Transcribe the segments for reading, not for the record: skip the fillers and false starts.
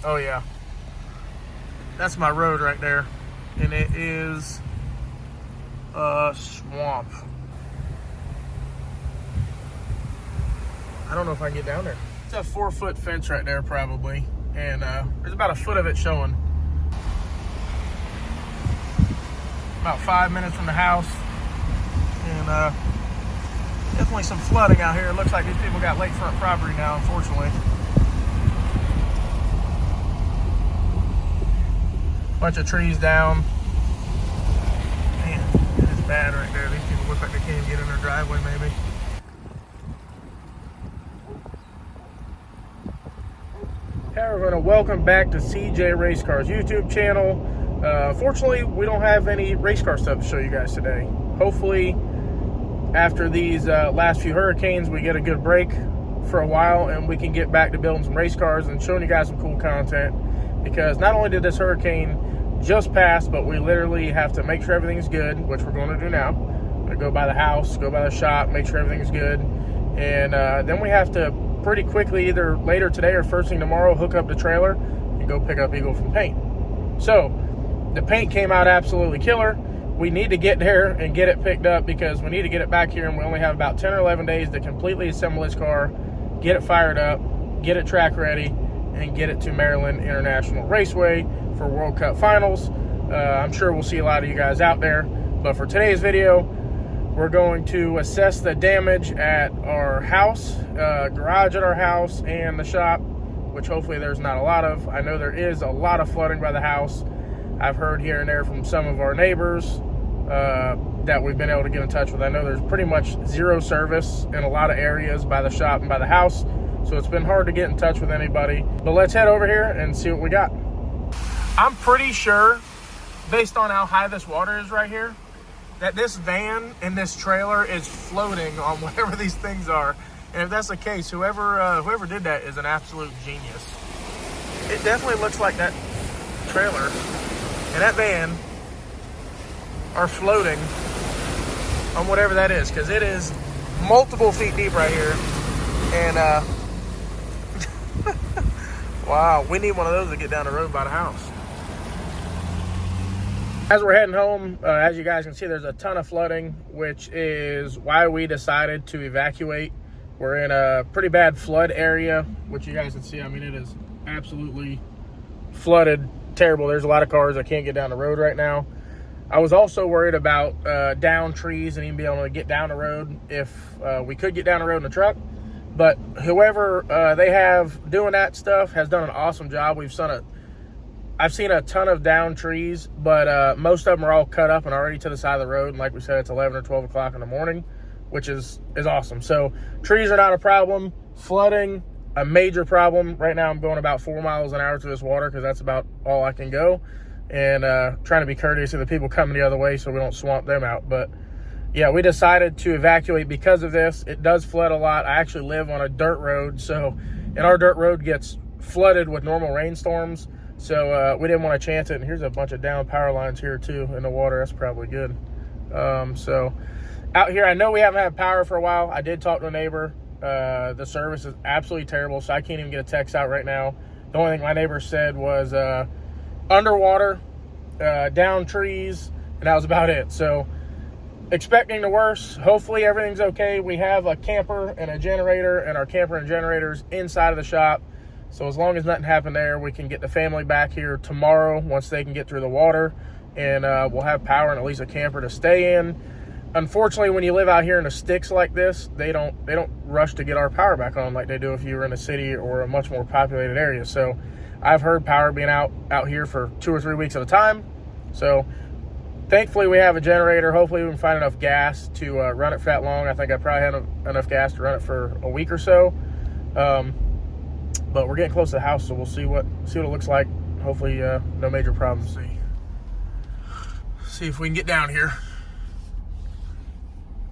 Oh yeah, that's my road right there, and it is a swamp. I don't know if I can get down there. It's a 4-foot fence right there probably, and there's about a foot of it showing. About 5 minutes from the house, and definitely some flooding out here. It looks like these people got lakefront property now, unfortunately. Bunch of trees down. Man, it is bad right there. These people look like they can't even get in their driveway maybe. Hey, we're going to welcome back to CJ Race Cars YouTube channel. Fortunately, we don't have any race car stuff to show you guys today. Hopefully, after these last few hurricanes, we get a good break for a while and we can get back to building some race cars and showing you guys some cool content. Because not only did this hurricane just pass, but we literally have to make sure everything's good, which we're going to do now. We're going to go by the house, go by the shop, make sure everything's good. And then we have to pretty quickly, either later today or first thing tomorrow, hook up the trailer and go pick up Eagle from paint. So, the paint came out absolutely killer. We need to get there and get it picked up because we need to get it back here, and we only have about 10 or 11 days to completely assemble this car, get it fired up, get it track ready, and get it to Maryland International Raceway for World Cup Finals. I'm sure we'll see a lot of you guys out there. But for today's video, we're going to assess the damage at our house, garage at our house, and the shop, which hopefully there's not a lot of. I know there is a lot of flooding by the house. I've heard here and there from some of our neighbors that we've been able to get in touch with. I know there's pretty much zero service in a lot of areas by the shop and by the house, so it's been hard to get in touch with anybody. But let's head over here and see what we got. I'm pretty sure, based on how high this water is right here, that this van and this trailer is floating on whatever these things are. And if that's the case, whoever did that is an absolute genius. It definitely looks like that trailer and that van are floating on whatever that is, because it is multiple feet deep right here. And wow, we need one of those to get down the road by the house. As we're heading home, as you guys can see, there's a ton of flooding, which is why we decided to evacuate. We're in a pretty bad flood area, which you guys can see. I mean, it is absolutely flooded. Terrible. There's a lot of cars that can't get down the road right now. I was also worried about down trees and even being able to get down the road if we could get down the road in a truck. But whoever they have doing that stuff has done an awesome job. I've seen a ton of down trees, but most of them are all cut up and already to the side of the road. And like we said, it's 11 or 12 o'clock in the morning, which is awesome. So trees are not a problem. Flooding, a major problem. Right now I'm going about 4 miles an hour through this water because that's about all I can go. And trying to be courteous to the people coming the other way so we don't swamp them out. But yeah, we decided to evacuate because of this. It does flood a lot. I actually live on a dirt road, and our dirt road gets flooded with normal rainstorms. So we didn't want to chance it. And here's a bunch of down power lines here too in the water. That's probably good. So out here, I know we haven't had power for a while. I did talk to a neighbor. The service is absolutely terrible, so I can't even get a text out right now. The only thing my neighbor said was underwater, down trees, and that was about it. So expecting the worst. Hopefully everything's okay. We have a camper and a generator, and our camper and generators inside of the shop. So as long as nothing happened there, we can get the family back here tomorrow once they can get through the water, and we'll have power and at least a camper to stay in. Unfortunately, when you live out here in the sticks like this, they don't rush to get our power back on like they do if you were in a city or a much more populated area. So I've heard power being out here for 2 or 3 weeks at a time. So thankfully we have a generator. Hopefully we can find enough gas to run it for that long. I think I probably had enough gas to run it for a week or so. But we're getting close to the house, so we'll see what it looks like. Hopefully no major problems. See if we can get down here.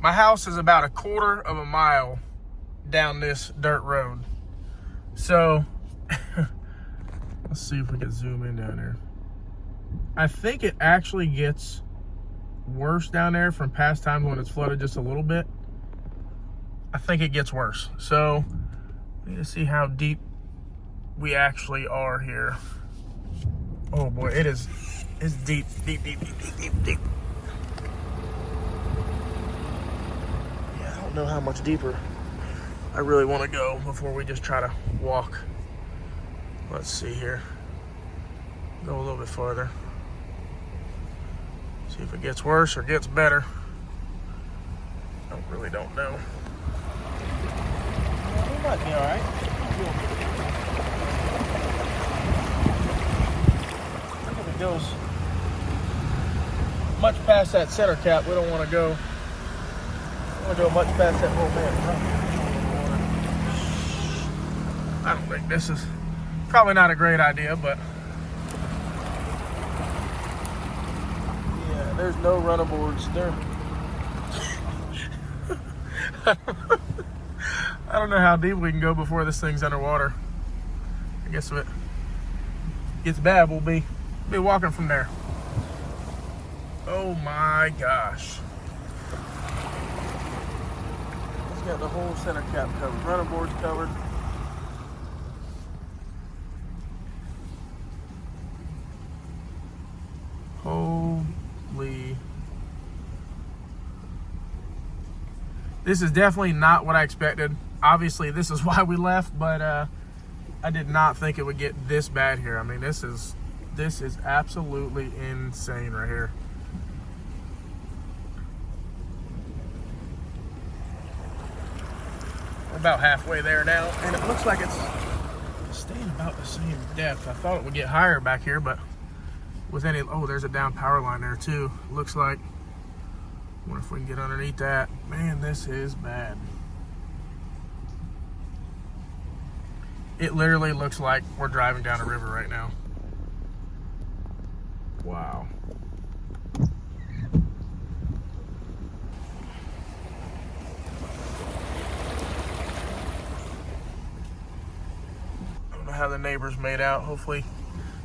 My house is about 1/4 of a mile down this dirt road. So let's see if we can zoom in down there. I think it actually gets worse down there from past times when it's flooded just a little bit. I think it gets worse. So we need to see how deep we actually are here. Oh boy, it's deep, deep, deep, deep, deep, deep, deep. Yeah, I don't know how much deeper I really want to go before we just try to walk. Let's see here. Go a little bit farther. See if it gets worse or gets better. Really don't know. Well, we might be all right. I think if it goes much past that center cap, we don't want to go. We want to go much past that. Oh man, I don't think this is probably not a great idea, but yeah, there's no runnerboards there. I don't know how deep we can go before this thing's underwater. I guess if it gets bad, we'll be walking from there. Oh my gosh. It's got the whole center cap covered. Runner board's covered. Holy. This is definitely not what I expected. Obviously, this is why we left, but I did not think it would get this bad here. I mean, this is absolutely insane right here. We're about halfway there now, and it looks like it's staying about the same depth. I thought it would get higher back here, but with any, oh, there's a down power line there too. Looks like. Wonder if we can get underneath that. Man, this is bad. It literally looks like we're driving down a river right now. Wow. I don't know how the neighbors made out. Hopefully,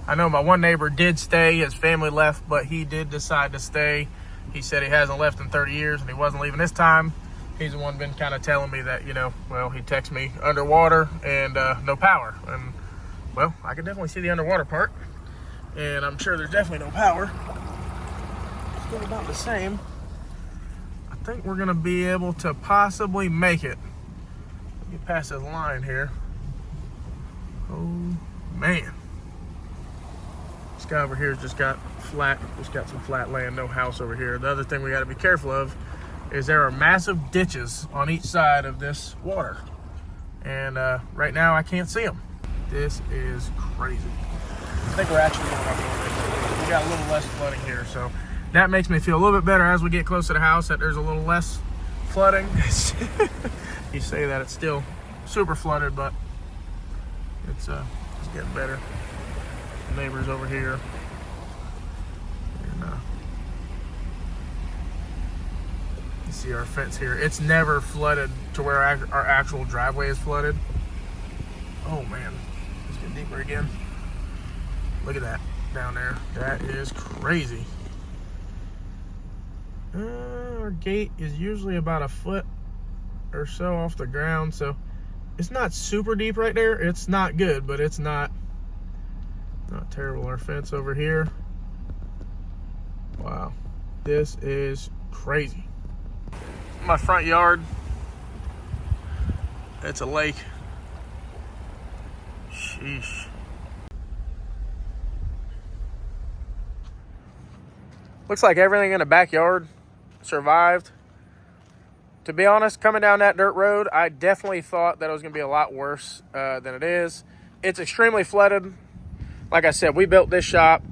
I know my one neighbor did stay. His family left, but he did decide to stay. He said he hasn't left in 30 years and he wasn't leaving this time. He's the one been kind of telling me that, you know, well, he texted me underwater and no power. And, well, I can definitely see the underwater part. And I'm sure there's definitely no power. Still about the same. I think we're going to be able to possibly make it. Get past this line here. Oh, man. This guy over here has just got some flat land, no house over here. The other thing we got to be careful of is there are massive ditches on each side of this water. And right now I can't see them. This is crazy. I think we're actually going up. We got a little less flooding here, so that makes me feel a little bit better as we get close to the house that there's a little less flooding. You say that it's still super flooded, but it's getting better. Neighbors over here, and you see our fence here. It's never flooded to where our actual driveway is flooded. Oh man, let's get deeper again. Look at that down there. That is crazy. Our gate is usually about a foot or so off the ground, so it's not super deep right there. It's not good, but it's not terrible. Our fence over here. Wow. This is crazy. My front yard. It's a lake. Sheesh. Looks like everything in the backyard survived. To be honest, coming down that dirt road, I definitely thought that it was going to be a lot worse than it is. It's extremely flooded. Like I said, we built this shop,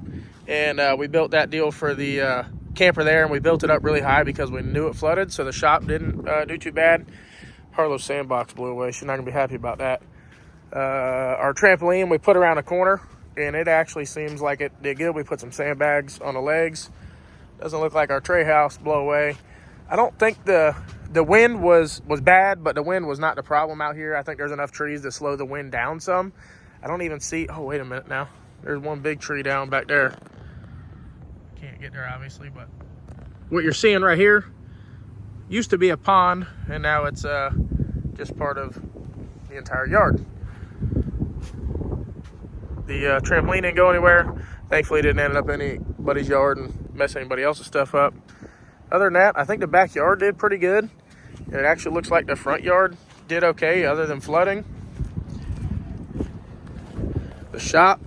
and we built that deal for the camper there, and we built it up really high because we knew it flooded, so the shop didn't do too bad. Harlow's sandbox blew away. She's not going to be happy about that. Our trampoline, we put around a corner, and it actually seems like it did good. We put some sandbags on the legs. Doesn't look like our tray house blew away. I don't think the wind was bad, but the wind was not the problem out here. I think there's enough trees to slow the wind down some. I don't even see, oh, wait a minute now. There's one big tree down back there. Can't get there, obviously, but what you're seeing right here used to be a pond, and now it's just part of the entire yard. The trampoline didn't go anywhere. Thankfully, it didn't end up in anybody's yard and mess anybody else's stuff up. Other than that, I think the backyard did pretty good. It actually looks like the front yard did okay, other than flooding. The shop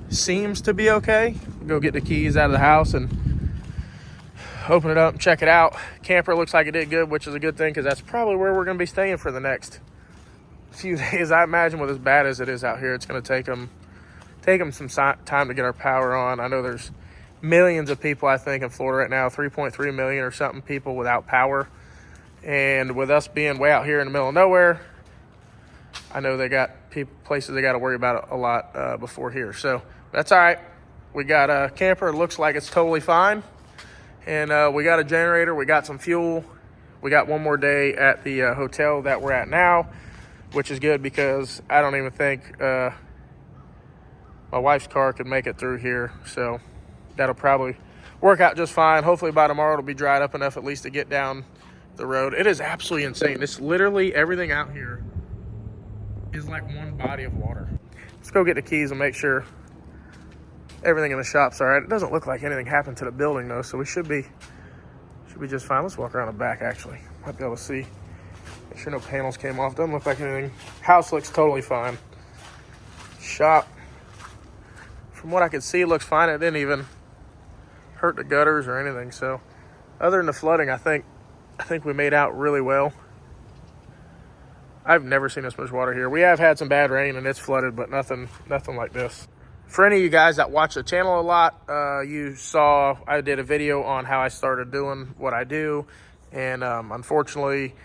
seems to be okay. Go get the keys out of the house and open it up and check it out. Camper looks like it did good, which is a good thing because that's probably where we're going to be staying for the next few days. I imagine with as bad as it is out here, it's going to take them some time to get our power on. I know there's millions of people, I think, in Florida right now, 3.3 million or something people without power. And with us being way out here in the middle of nowhere, I know they got places they got to worry about a lot before here. So that's all right. We got a camper. It looks like it's totally fine. And we got a generator. We got some fuel. We got one more day at the hotel that we're at now, which is good because I don't even think my wife's car could make it through here. So that'll probably work out just fine. Hopefully by tomorrow it'll be dried up enough at least to get down the road. It is absolutely insane. It's literally everything out here is like one body of water. Let's go get the keys and make sure everything in the shop's all right. It doesn't look like anything happened to the building though, so we should be just fine. Let's walk around the back actually. Might be able to see. Make sure no panels came off. Doesn't look like anything. House looks totally fine. Shop, from what I could see, looks fine. It didn't even hurt the gutters or anything. So other than the flooding, I think we made out really well. I've never seen this much water here. We have had some bad rain and it's flooded, but nothing like this. For any of you guys that watch the channel a lot, you saw I did a video on how I started doing what I do. And unfortunately,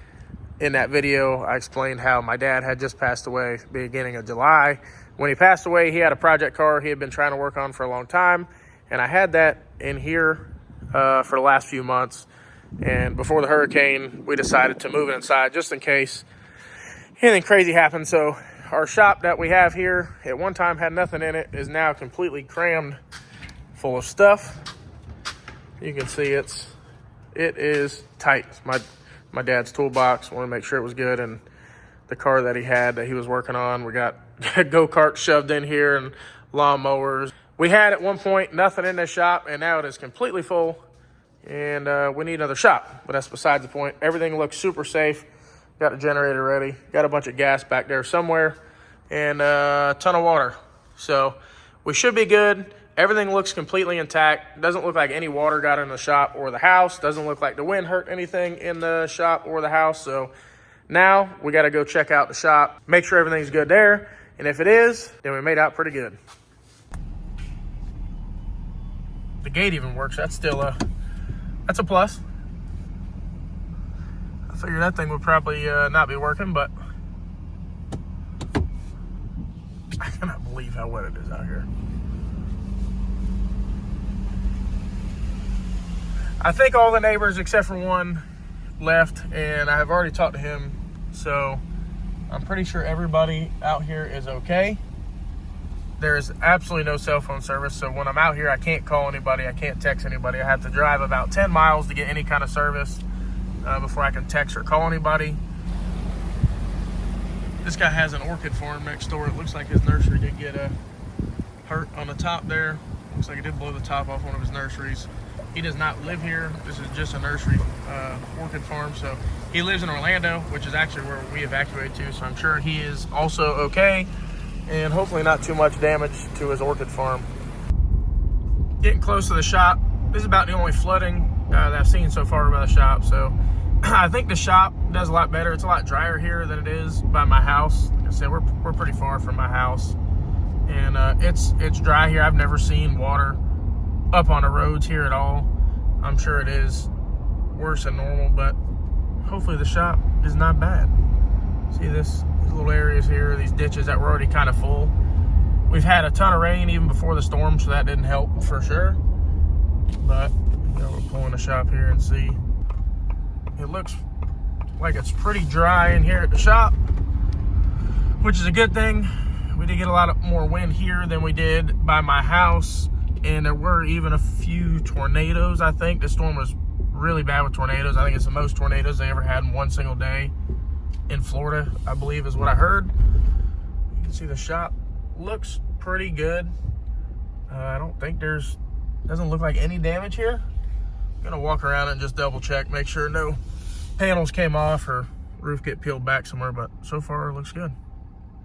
in that video, I explained how my dad had just passed away beginning of July. When he passed away, he had a project car he had been trying to work on for a long time. And I had that in here for the last few months. And before the hurricane, we decided to move it inside just in case anything crazy happened. So our shop that we have here at one time had nothing in it, is now completely crammed full of stuff. You can see it is tight. My dad's toolbox, wanted to make sure it was good, and the car that he had that he was working on, we got go-karts shoved in here and lawnmowers. We had at one point nothing in this shop, and now it is completely full, and we need another shop, but that's besides the point. Everything looks super safe. Got a generator ready, got a bunch of gas back there somewhere, and a ton of water. So we should be good. Everything looks completely intact. Doesn't look like any water got in the shop or the house. Doesn't look like the wind hurt anything in the shop or the house. So now we got to go check out the shop, make sure everything's good there. And if it is, then we made out pretty good. The gate even works. That's still that's a plus. I figured that thing would probably not be working, but I cannot believe how wet it is out here. I think all the neighbors except for one left, and I have already talked to him, so I'm pretty sure everybody out here is okay. There's absolutely no cell phone service, so when I'm out here, I can't call anybody, I can't text anybody. I have to drive about 10 miles to get any kind of service before I can text or call anybody. This guy has an orchid farm next door. It looks like his nursery did get hurt on the top there. Looks like it did blow the top off one of his nurseries. He does not live here. This is just a nursery orchid farm. So he lives in Orlando, which is actually where we evacuated to. So I'm sure he is also okay, and hopefully not too much damage to his orchid farm. Getting close to the shop. This is about the only flooding that I've seen so far about the shop. So I think the shop does a lot better. It's a lot drier here than it is by my house. Like I said, we're pretty far from my house, and it's dry here. I've never seen water up on the roads here at all. I'm sure it is worse than normal, but hopefully the shop is not bad. See these little areas here, these ditches that were already kind of full. We've had a ton of rain even before the storm, so that didn't help for sure. But we'll pull in the shop here and see. It looks like it's pretty dry in here at the shop, which is a good thing. We did get a lot more wind here than we did by my house, and there were even a few tornadoes. I think the storm was really bad with tornadoes. I think it's the most tornadoes they ever had in one single day in Florida, I believe is what I heard. You can see the shop looks pretty good. I don't think doesn't look like any damage here. I'm gonna walk around and just double check, make sure no panels came off or roof get peeled back somewhere, but so far it looks good.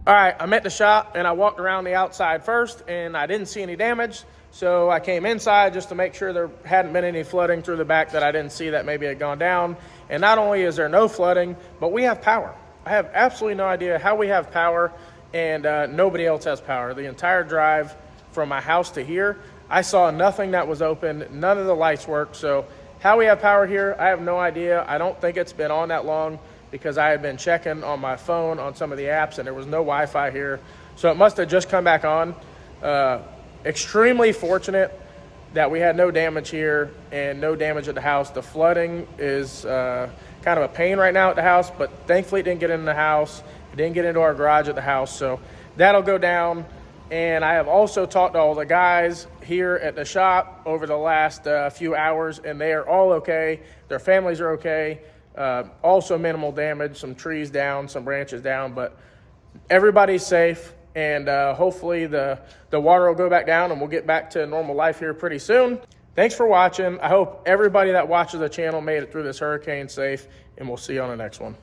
All right, I'm at the shop and I walked around the outside first and I didn't see any damage. So I came inside just to make sure there hadn't been any flooding through the back that I didn't see that maybe had gone down. And not only is there no flooding, but we have power. I have absolutely no idea how we have power, and nobody else has power. The entire drive from my house to here, I saw nothing that was open. None of the lights worked. So how we have power here, I have no idea. I don't think it's been on that long because I had been checking on my phone on some of the apps and there was no Wi-Fi here. So it must have just come back on. Extremely fortunate that we had no damage here and no damage at the house. The flooding is kind of a pain right now at the house, but thankfully it didn't get in the house. It didn't get into our garage at the house, so that'll go down. And I have also talked to all the guys here at the shop over the last few hours, and they are all okay. Their families are okay. Also minimal damage, some trees down, some branches down, but everybody's safe. And hopefully the water will go back down and we'll get back to normal life here pretty soon. Thanks for watching. I hope everybody that watches the channel made it through this hurricane safe, and we'll see you on the next one.